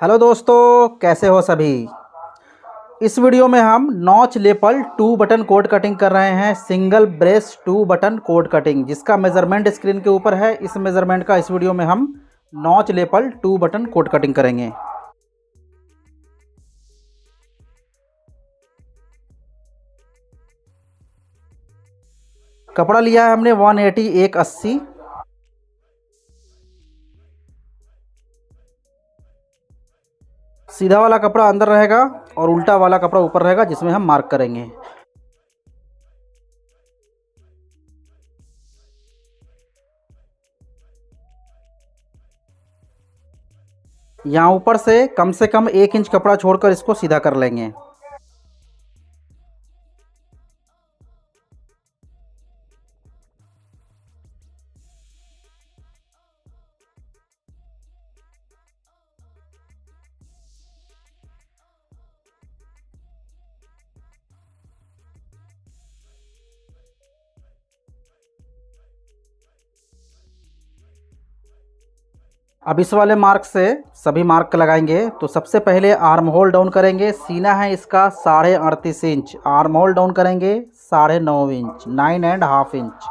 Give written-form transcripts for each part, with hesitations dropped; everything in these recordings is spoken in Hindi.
हेलो दोस्तों, कैसे हो सभी। इस वीडियो में हम notch lapel 2 button code cutting कर रहे हैं। Single breast 2 button code cutting, जिसका मेज़रमेंट स्क्रीन के ऊपर है। इस मेज़रमेंट का इस वीडियो में हम notch lapel 2 button code cutting करेंगे। कपड़ा लिया है हमने 180 180। सीधा वाला कपड़ा अंदर रहेगा और उल्टा वाला कपड़ा ऊपर रहेगा, जिसमें हम मार्क करेंगे। यहाँ ऊपर से कम 1 इंच कपड़ा छोड़कर इसको सीधा कर लेंगे। अब इस वाले मार्क से सभी मार्क लगाएंगे। तो सबसे पहले आर्म होल डाउन करेंगे। सीना है इसका 38.5 इंच। आर्म होल डाउन करेंगे 9.5 इंच, 9.5 इंच।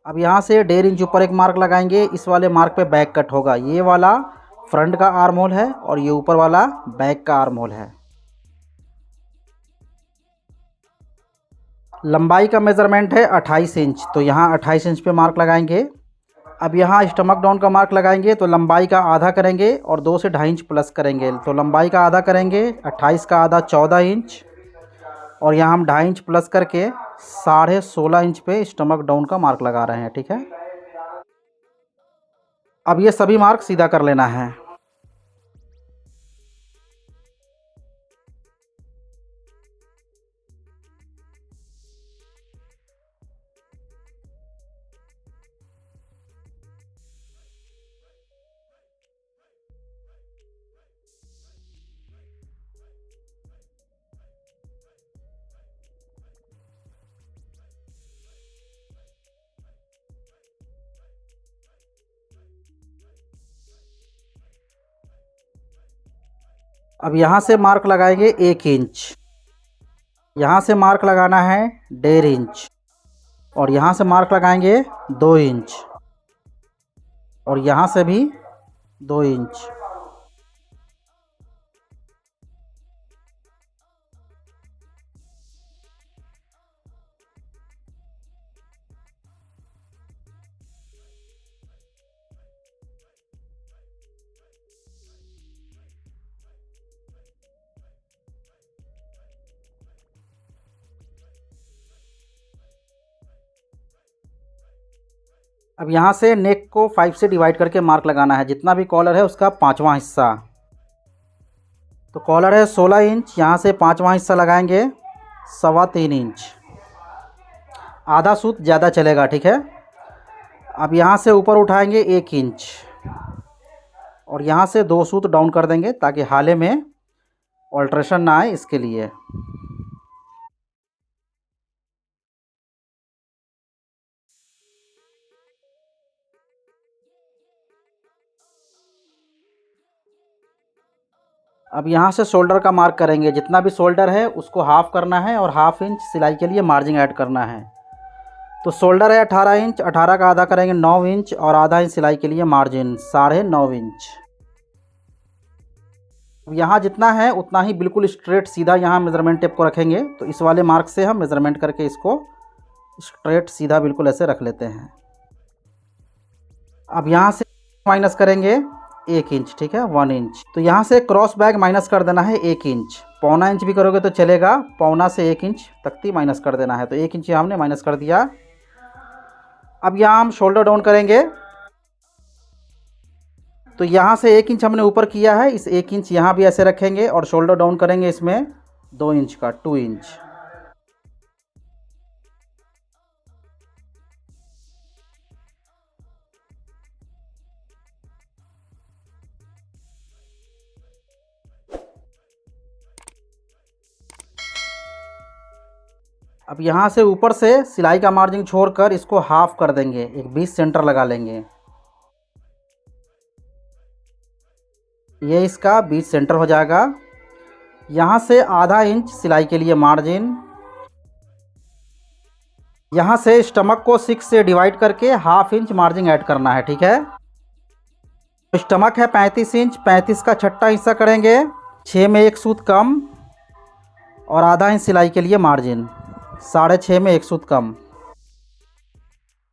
अब यहाँ से 1.5 इंच ऊपर एक मार्क लगाएंगे। इस वाले मार्क पे बैक कट होगा। ये वाला फ्रंट का आर्म होल है और ये ऊपर वाला बैक का आर्म होल है। लंबाई का मेज़रमेंट है 28 इंच। तो यहाँ 28 इंच पे मार्क लगाएंगे। अब यहाँ स्टमक डाउन का मार्क लगाएंगे। तो लंबाई का आधा करेंगे और 2 से 2.5 इंच प्लस करेंगे। तो लंबाई का आधा करेंगे, 28 का आधा 14 इंच, और यहाँ हम 2.5 इंच प्लस करके 16.5 इंच पे स्टमक डाउन का मार्क लगा रहे हैं। ठीक है, अब ये सभी मार्क सीधा कर लेना है। अब यहाँ से मार्क लगाएंगे 1 इंच। यहाँ से मार्क लगाना है 1.5 इंच, और यहाँ से मार्क लगाएंगे 2 इंच, और यहाँ से भी 2 इंच। अब यहाँ से नेक को 5 से डिवाइड करके मार्क लगाना है। जितना भी कॉलर है उसका 5वां हिस्सा। तो कॉलर है 16 इंच, यहाँ से 5वां हिस्सा लगाएंगे 3.25 इंच। आधा सूत ज़्यादा चलेगा। ठीक है, अब यहाँ से ऊपर उठाएंगे 1 इंच, और यहाँ से 2 सूत डाउन कर देंगे ताकि हाले में ऑल्ट्रेशन ना आए, इसके लिए। अब यहाँ से शोल्डर का मार्क करेंगे। जितना भी शोल्डर है उसको हाफ़ करना है और 1/2 इंच सिलाई के लिए मार्जिन ऐड करना है। तो शोल्डर है 18 इंच, 18 का आधा करेंगे 9 इंच, और आधा इंच सिलाई के लिए मार्जिन 9.5 इंच। अब यहाँ जितना है उतना ही बिल्कुल स्ट्रेट सीधा यहाँ मेज़रमेंट टेप को रखेंगे। तो इस वाले मार्क से हम मेज़रमेंट करके इसको स्ट्रेट सीधा बिल्कुल ऐसे रख लेते हैं। अब यहाँ से माइनस करेंगे 1 इंच। ठीक है, 1 इंच। तो यहाँ से क्रॉस बैक माइनस कर देना है 1 इंच। 1.25 इंच भी करोगे तो चलेगा, 1.25 से 1 इंच तक ही माइनस कर देना है। तो 1 इंच हमने माइनस कर दिया। अब यहाँ हम शोल्डर डाउन करेंगे। तो यहाँ से 1 इंच हमने ऊपर किया है, इस 1 इंच यहाँ भी ऐसे रखेंगे और शोल्डर डाउन करेंगे इसमें 2 इंच का, 2 इंच। अब यहाँ से ऊपर से सिलाई का मार्जिन छोड़कर इसको हाफ कर देंगे, एक 20 सेंटर लगा लेंगे। ये इसका बीच सेंटर हो जाएगा। यहाँ से आधा इंच सिलाई के लिए मार्जिन। यहाँ से स्टमक को 6 से डिवाइड करके हाफ इंच मार्जिन ऐड करना है, ठीक है। स्टमक है 35 इंच, 35 का छठा हिस्सा करेंगे, 6 में एक सूत कम और आधा इंच सिलाई के लिए मार्जिन, 6.5 में एक सूत कम।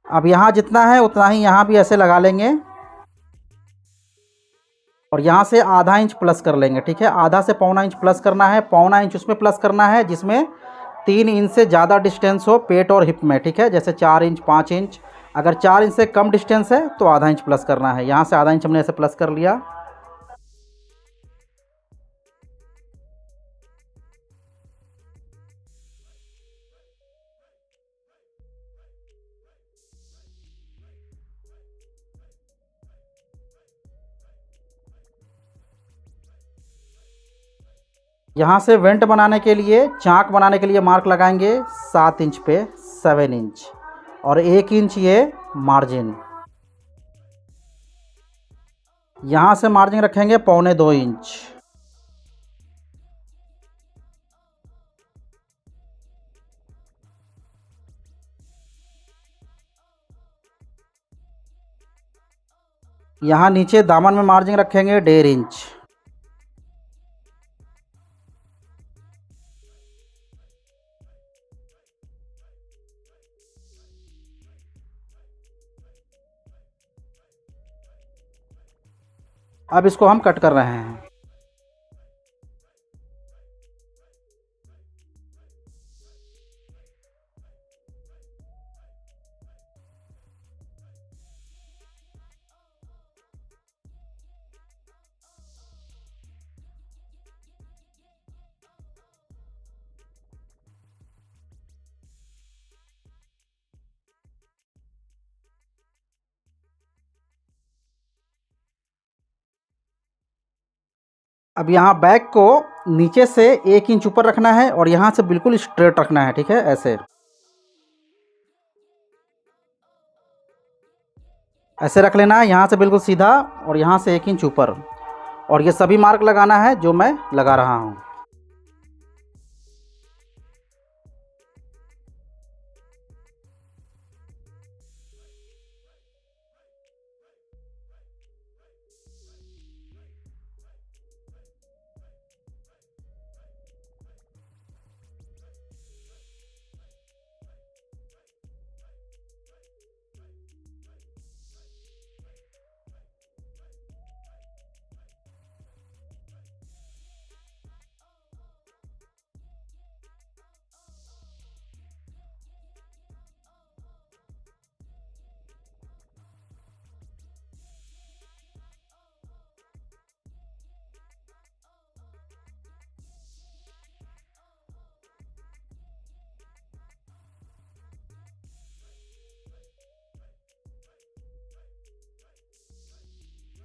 अब यहाँ जितना है उतना ही यहाँ भी ऐसे लगा लेंगे और यहाँ से आधा इंच प्लस कर लेंगे, ठीक है। आधा से पौना इंच प्लस करना है, पौना इंच उसमें प्लस करना है जिसमें 3 इंच से ज़्यादा डिस्टेंस हो पेट और हिप में, ठीक है। जैसे 4 इंच, 5 इंच। अगर 4 इंच से कम डिस्टेंस है तो आधा इंच प्लस करना है। यहाँ से आधा इंच हमने ऐसे प्लस कर लिया। यहाँ से वेंट बनाने के लिए, चाक बनाने के लिए मार्क लगाएंगे 7 इंच पे 7 इंच और 1 इंच ये मार्जिन। यहाँ से मार्जिन रखेंगे 1.25 इंच। यहाँ नीचे दामन में मार्जिन रखेंगे 1.5 इंच। अब इसको हम कट कर रहे हैं। अब यहाँ बैक को नीचे से 1 इंच ऊपर रखना है और यहाँ से बिल्कुल स्ट्रेट रखना है, ठीक है। ऐसे ऐसे रख लेना है, यहाँ से बिल्कुल सीधा और यहाँ से 1 इंच ऊपर। और ये सभी मार्क लगाना है जो मैं लगा रहा हूँ।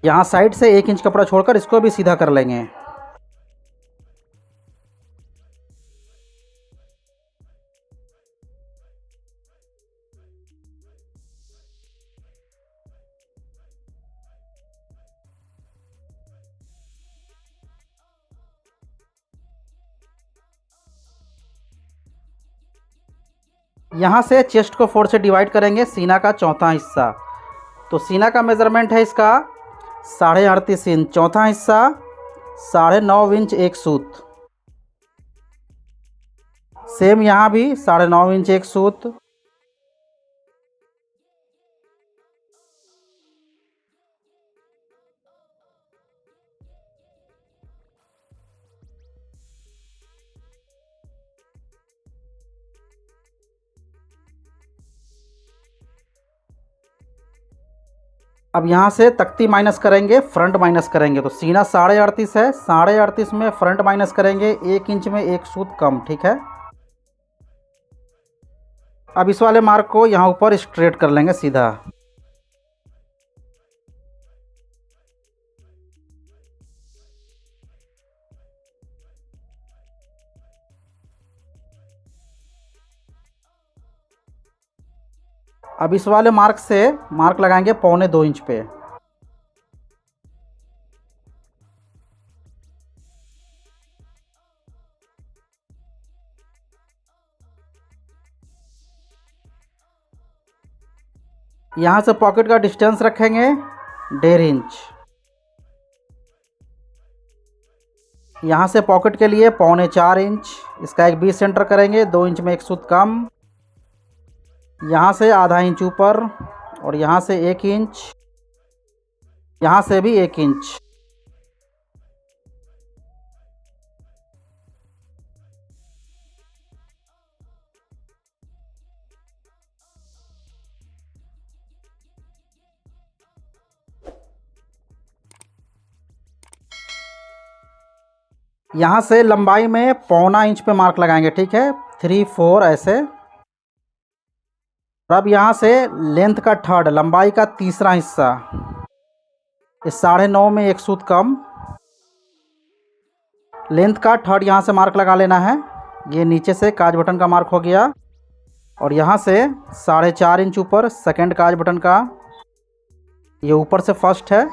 यहाँ साइड से 1 इंच कपड़ा छोड़कर इसको भी सीधा कर लेंगे। यहाँ से चेस्ट को 4 से डिवाइड करेंगे, सीना का चौथा हिस्सा। तो सीना का मेज़रमेंट है इसका 38.5 इंच, चौथा हिस्सा 9.5 इंच एक सूत। सेम यहाँ भी 9.5 इंच एक सूत। अब यहाँ से तख्ती माइनस करेंगे, फ्रंट माइनस करेंगे। तो सीना 38.5 है, 38.5 में फ्रंट माइनस करेंगे 1 इंच में एक सूत कम, ठीक है। अब इस वाले मार्क को यहाँ ऊपर स्ट्रेट कर लेंगे सीधा। अब इस वाले मार्क से मार्क लगाएंगे 1.25 इंच पे। यहाँ से पॉकेट का डिस्टेंस रखेंगे 1.5 इंच। यहाँ से पॉकेट के लिए 3.25 इंच। इसका एक बीच सेंटर करेंगे, 2 इंच में एक सूत कम। यहाँ से आधा इंच ऊपर और यहाँ से 1 इंच, यहाँ से भी 1 इंच। यहाँ से लंबाई में 1.25 इंच पे मार्क लगाएंगे, ठीक है, 3, 4 ऐसे। और अब यहाँ से लेंथ का थर्ड, लंबाई का तीसरा हिस्सा, इस 9.5 में एक सूत कम। लेंथ का थर्ड यहाँ से मार्क लगा लेना है। ये नीचे से काज बटन का मार्क हो गया। और यहाँ से 4.5 इंच ऊपर सेकंड काज बटन का, ये ऊपर से फर्स्ट है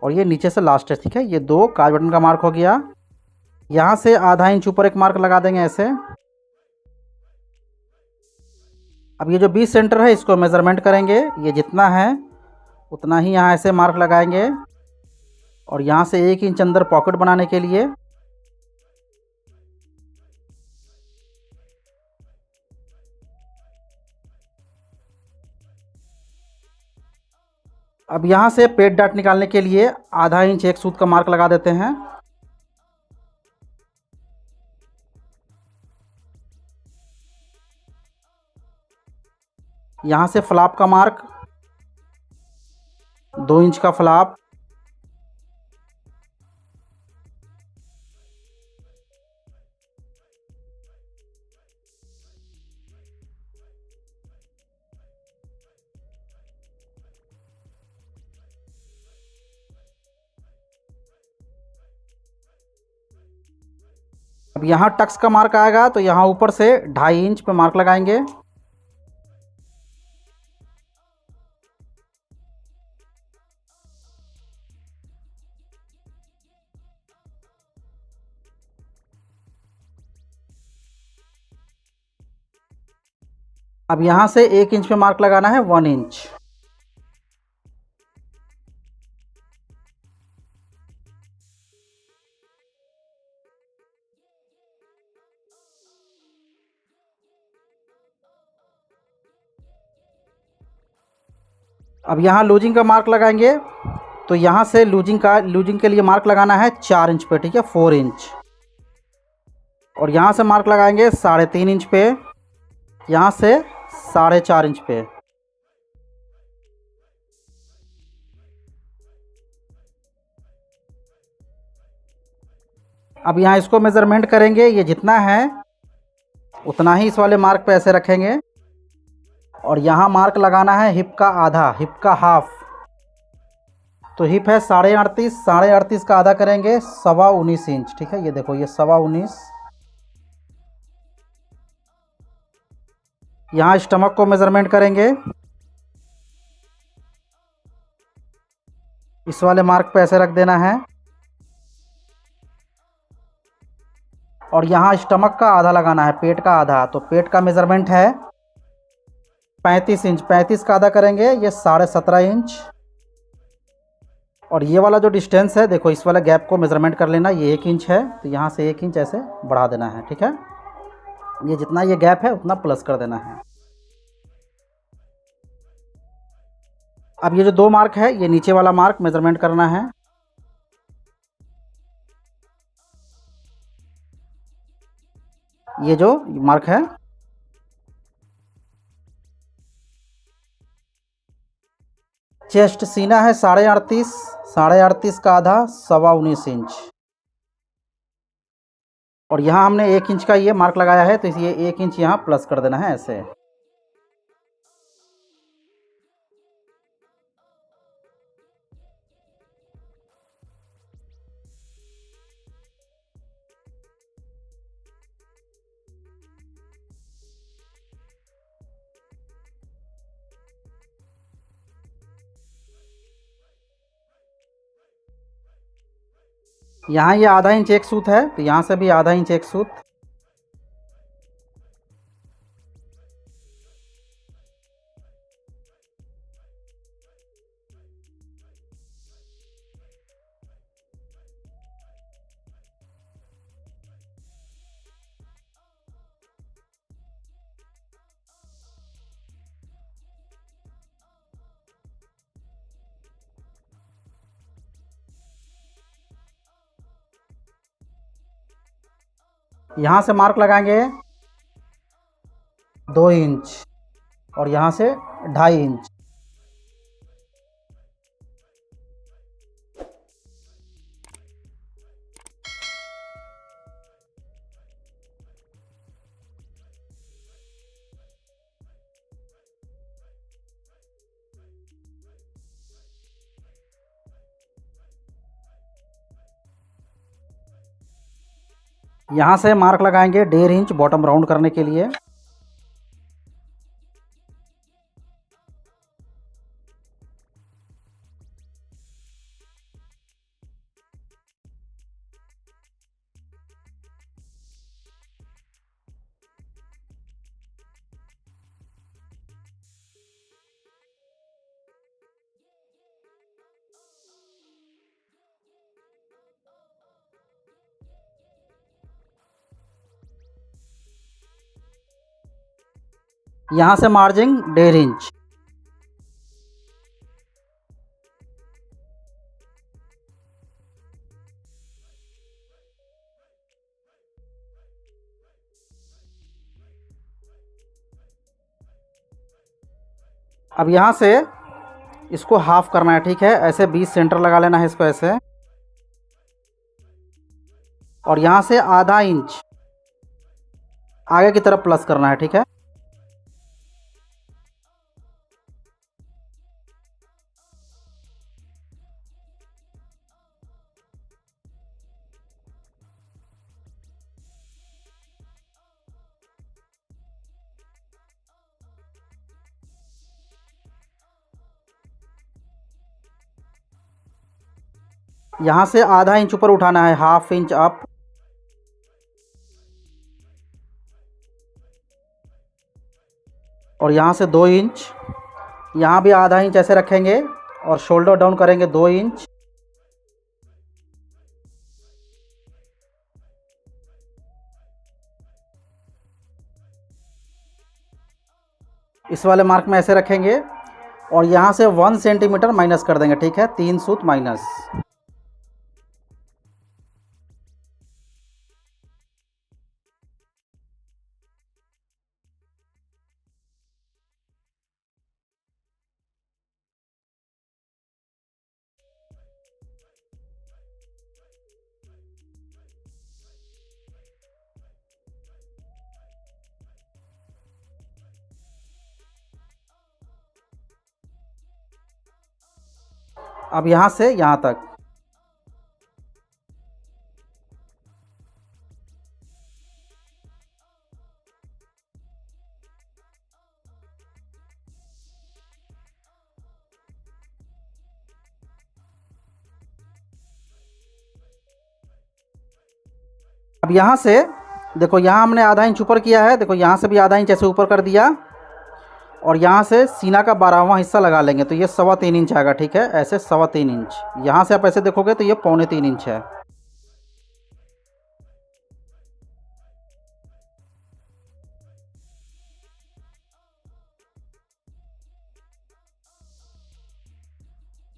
और ये नीचे से लास्ट है, ठीक है। ये 2 काज बटन का मार्क हो गया। यहाँ से आधा इंच ऊपर एक मार्क लगा देंगे ऐसे। अब ये जो बीच सेंटर है इसको मेज़रमेंट करेंगे, ये जितना है उतना ही यहाँ ऐसे मार्क लगाएंगे। और यहाँ से 1 इंच अंदर पॉकेट बनाने के लिए। अब यहाँ से पेट डाट निकालने के लिए आधा इंच एक सूत का मार्क लगा देते हैं। यहाँ से फ्लैप का मार्क, 2 इंच का फ्लैप। अब यहाँ टक्स का मार्क आएगा तो यहाँ ऊपर से 2.5 इंच पे मार्क लगाएंगे। अब यहाँ से 1 इंच पे मार्क लगाना है, 1 इंच। अब यहाँ लूजिंग का मार्क लगाएंगे तो यहाँ से लूजिंग के लिए मार्क लगाना है 4 इंच पे, ठीक है, 4 इंच। और यहाँ से मार्क लगाएंगे 3.5 इंच पे, यहाँ से 4.5 इंच पे। अब यहाँ इसको मेज़रमेंट करेंगे, ये जितना है उतना ही इस वाले मार्क पे ऐसे रखेंगे। और यहाँ मार्क लगाना है हिप का आधा, हिप का हाफ। तो हिप है 38.5, 38.5 का आधा करेंगे 19.25 इंच, ठीक है। ये देखो, ये 19.25। यहाँ स्टमक को मेज़रमेंट करेंगे, इस वाले मार्क पे ऐसे रख देना है। और यहाँ स्टमक का आधा लगाना है, पेट का आधा। तो पेट का मेज़रमेंट है 35 इंच, 35 का आधा करेंगे, ये 17.5 इंच। और ये वाला जो डिस्टेंस है, देखो इस वाला गैप को मेज़रमेंट कर लेना, ये 1 इंच है तो यहाँ से 1 इंच ऐसे बढ़ा देना है, ठीक है। ये जितना ये गैप है उतना प्लस कर देना है। अब ये जो 2 मार्क है, ये नीचे वाला मार्क मेज़रमेंट करना है। ये जो मार्क है, चेस्ट सीना है 38.5, 38.5 का आधा 19.25 इंच। और यहाँ हमने 1 इंच का ये मार्क लगाया है तो इसलिए 1 इंच यहाँ प्लस कर देना है ऐसे। यहाँ ये आधा इंच एक सूत है तो यहाँ से भी आधा इंच एक सूत। यहाँ से मार्क लगाएंगे 2 इंच और यहाँ से 2.5 इंच। यहाँ से मार्क लगाएंगे 1.5 इंच बॉटम राउंड करने के लिए। यहाँ से मार्जिन 1.5 इंच। अब यहाँ से इसको हाफ करना है, ठीक है। ऐसे 20 सेंटर लगा लेना है इसको ऐसे, और यहाँ से ½ इंच आगे की तरफ प्लस करना है, ठीक है। यहाँ से ½ इंच ऊपर उठाना है, ½ इंच अप। और यहाँ से 2 इंच, यहाँ भी ½ इंच ऐसे रखेंगे और शोल्डर डाउन करेंगे 2 इंच। इस वाले मार्क में ऐसे रखेंगे और यहाँ से 1 सेंटीमीटर माइनस कर देंगे, ठीक है। 3 सूत माइनस। अब यहाँ से यहाँ तक। अब यहाँ से देखो, यहाँ हमने ½ इंच ऊपर किया है, देखो यहाँ से भी ½ इंच ऐसे ऊपर कर दिया और यहाँ से सीना का 12वां हिस्सा लगा लेंगे तो ये 3.25 इंच आएगा, ठीक है। ऐसे 3.25 इंच। यहाँ से आप ऐसे देखोगे तो ये 3.25 इंच है।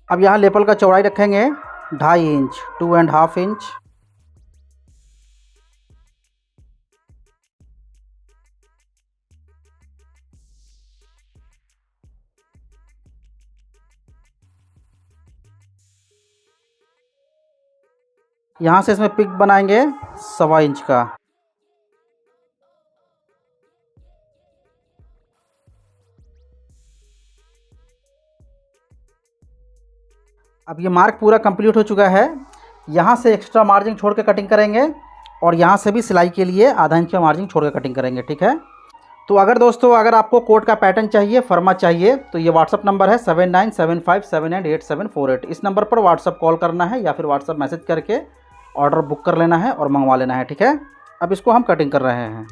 अब यहाँ लेपल का चौड़ाई रखेंगे 2.5 इंच, 2.5 इंच। यहाँ से इसमें पिक बनाएंगे 1.25 इंच का। अब ये मार्क पूरा कंप्लीट हो चुका है। यहाँ से एक्स्ट्रा मार्जिन छोड़ के कटिंग करेंगे और यहाँ से भी सिलाई के लिए ½ इंच का मार्जिन छोड़ के कटिंग करेंगे, ठीक है। तो अगर दोस्तों, अगर आपको कोट का पैटर्न चाहिए, फर्मा चाहिए, तो ये व्हाट्सअप नंबर है 7975788748। इस नंबर पर व्हाट्सअप कॉल करना है या फिर व्हाट्सअप मैसेज करके ऑर्डर बुक कर लेना है और मंगवा लेना है, ठीक है। अब इसको हम कटिंग कर रहे हैं।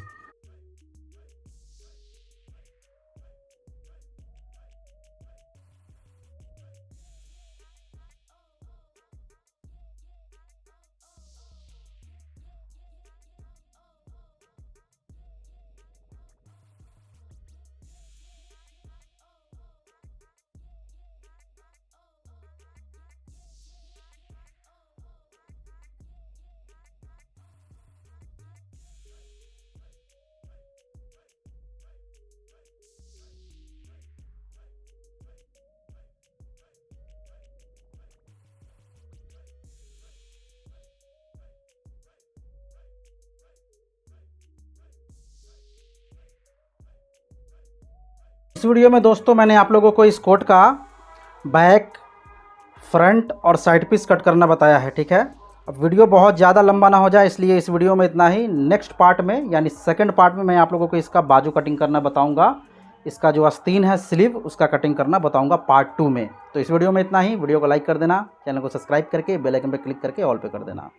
इस वीडियो में दोस्तों मैंने आप लोगों को इस कोट का बैक, फ्रंट और साइड पीस कट करना बताया है, ठीक है। अब वीडियो बहुत ज़्यादा लंबा ना हो जाए इसलिए इस वीडियो में इतना ही। नेक्स्ट पार्ट में यानी सेकंड पार्ट में मैं आप लोगों को इसका बाजू कटिंग करना बताऊंगा, इसका जो आस्तीन है स्लीव उसका कटिंग करना बताऊंगा पार्ट 2 में। तो इस वीडियो में इतना ही। वीडियो को लाइक कर देना, चैनल को सब्सक्राइब करके बेल आइकन पर क्लिक करके ऑल पे कर देना।